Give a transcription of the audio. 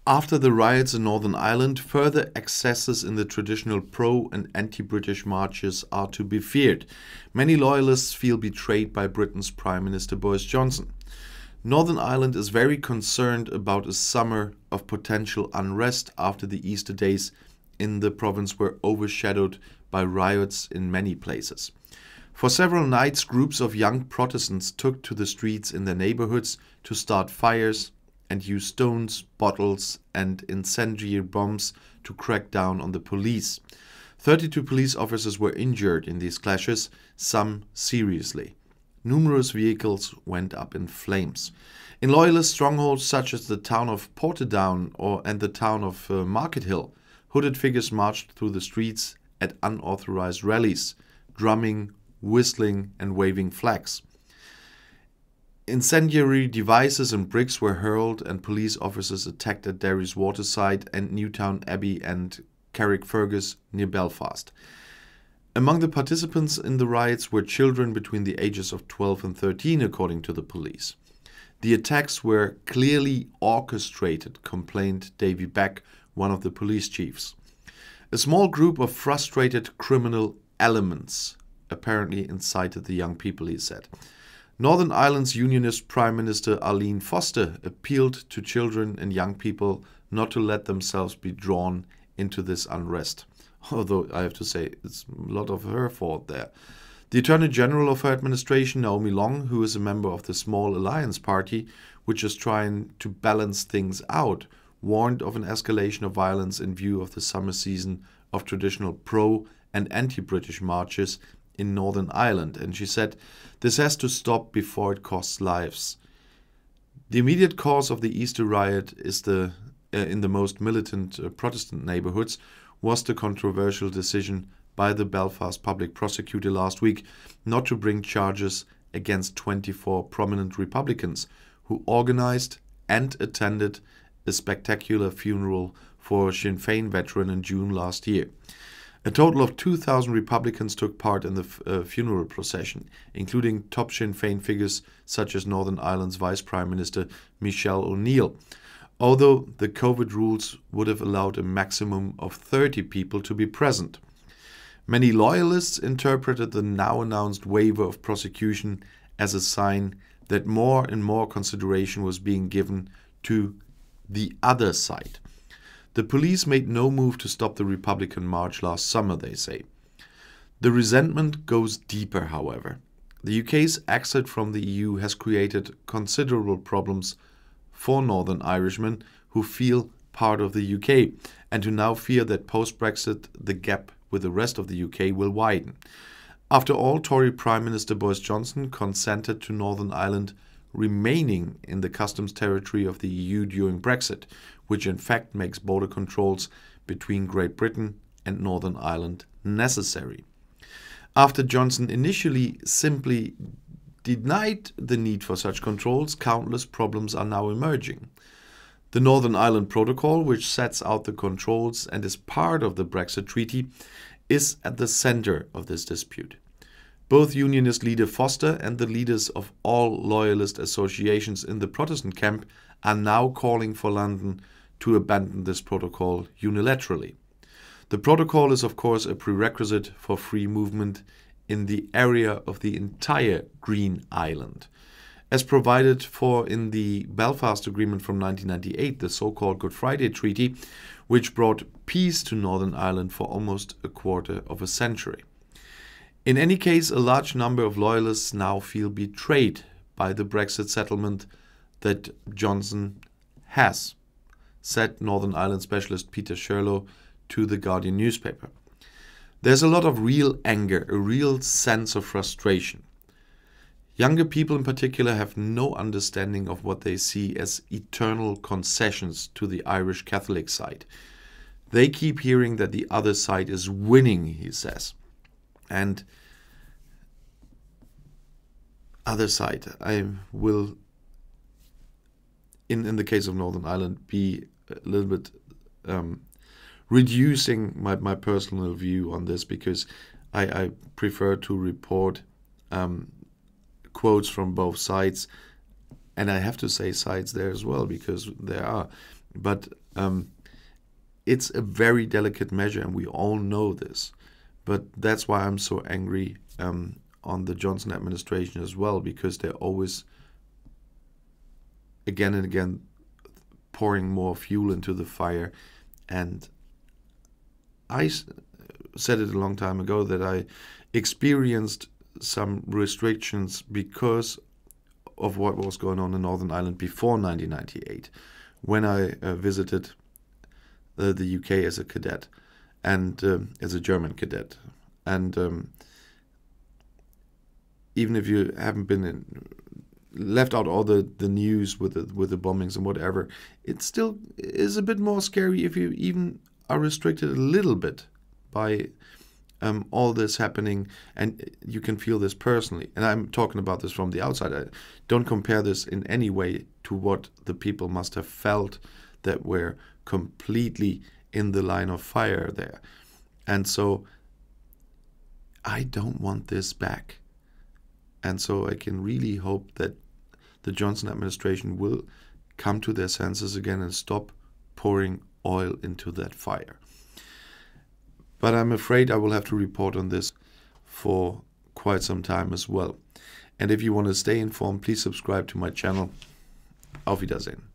After the riots in Northern Ireland, further excesses in the traditional pro- and anti-British marches are to be feared. Many loyalists feel betrayed by Britain's Prime Minister Boris Johnson. Northern Ireland is very concerned about a summer of potential unrest after the Easter days in the province were overshadowed by riots in many places. For several nights, groups of young Protestants took to the streets in their neighborhoods to start fires and use stones, bottles, and incendiary bombs to crack down on the police. 32 police officers were injured in these clashes, some seriously. Numerous vehicles went up in flames. In loyalist strongholds such as the town of Portadown and the town of Market Hill, hooded figures marched through the streets at unauthorized rallies, drumming, whistling, and waving flags. Incendiary devices and bricks were hurled, and police officers attacked at Derry's Waterside and Newtown Abbey and Carrickfergus near Belfast. Among the participants in the riots were children between the ages of 12 and 13, according to the police. The attacks were clearly orchestrated, complained Davy Beck, one of the police chiefs. A small group of frustrated criminal elements apparently incited the young people, he said. Northern Ireland's Unionist Prime Minister Arlene Foster appealed to children and young people not to let themselves be drawn into this unrest. Although I have to say it's a lot of her fault there. The Attorney General of her administration, Naomi Long, who is a member of the Small Alliance Party, which is trying to balance things out, warned of an escalation of violence in view of the summer season of traditional pro- and anti-British marches in Northern Ireland, and she said, "This has to stop before it costs lives." The immediate cause of the Easter riot is in the most militant Protestant neighborhoods was the controversial decision by the Belfast public prosecutor last week not to bring charges against 24 prominent Republicans who organized and attended a spectacular funeral for a Sinn Féin veteran in June last year. A total of 2,000 Republicans took part in the funeral procession, including top Sinn Féin figures such as Northern Ireland's Vice Prime Minister Michelle O'Neill, although the COVID rules would have allowed a maximum of 30 people to be present. Many loyalists interpreted the now announced waiver of prosecution as a sign that more and more consideration was being given to the other side. The police made no move to stop the Republican march last summer, they say. The resentment goes deeper, however. The UK's exit from the EU has created considerable problems for Northern Irishmen who feel part of the UK and who now fear that post-Brexit the gap with the rest of the UK will widen. After all, Tory Prime Minister Boris Johnson consented to Northern Ireland remaining in the customs territory of the EU during Brexit, which in fact makes border controls between Great Britain and Northern Ireland necessary. After Johnson initially simply denied the need for such controls, countless problems are now emerging. The Northern Ireland Protocol, which sets out the controls and is part of the Brexit Treaty, is at the center of this dispute. Both Unionist leader Foster and the leaders of all loyalist associations in the Protestant camp are now calling for London to abandon this protocol unilaterally. The protocol is of course a prerequisite for free movement in the area of the entire Green Island. As provided for in the Belfast Agreement from 1998, the so-called Good Friday Treaty, which brought peace to Northern Ireland for almost a quarter of a century. In any case, a large number of loyalists now feel betrayed by the Brexit settlement that Johnson has, said Northern Ireland specialist Peter Sherlow to the Guardian newspaper. There's a lot of real anger, a real sense of frustration. Younger people in particular have no understanding of what they see as eternal concessions to the Irish Catholic side. They keep hearing that the other side is winning, he says. And other side, I will, in the case of Northern Ireland, be a little bit reducing my personal view on this, because I prefer to report quotes from both sides, and I have to say sides there as well, because there are. But it's a very delicate measure, and we all know this. But that's why I'm so angry on the Johnson administration as well, because they're always, again and again, pouring more fuel into the fire. And I said it a long time ago that I experienced some restrictions because of what was going on in Northern Ireland before 1998, when I visited the UK as a cadet, and as a German cadet. And even if you haven't been left out all the news with the bombings and whatever, it still is a bit more scary if you even are restricted a little bit by all this happening, and you can feel this personally. And I'm talking about this from the outside. I don't compare this in any way to what the people must have felt that were completely in the line of fire there. And so I don't want this back. And so I can really hope that the Johnson administration will come to their senses again and stop pouring oil into that fire. But I'm afraid I will have to report on this for quite some time as well. And if you want to stay informed, please subscribe to my channel. Auf Wiedersehen.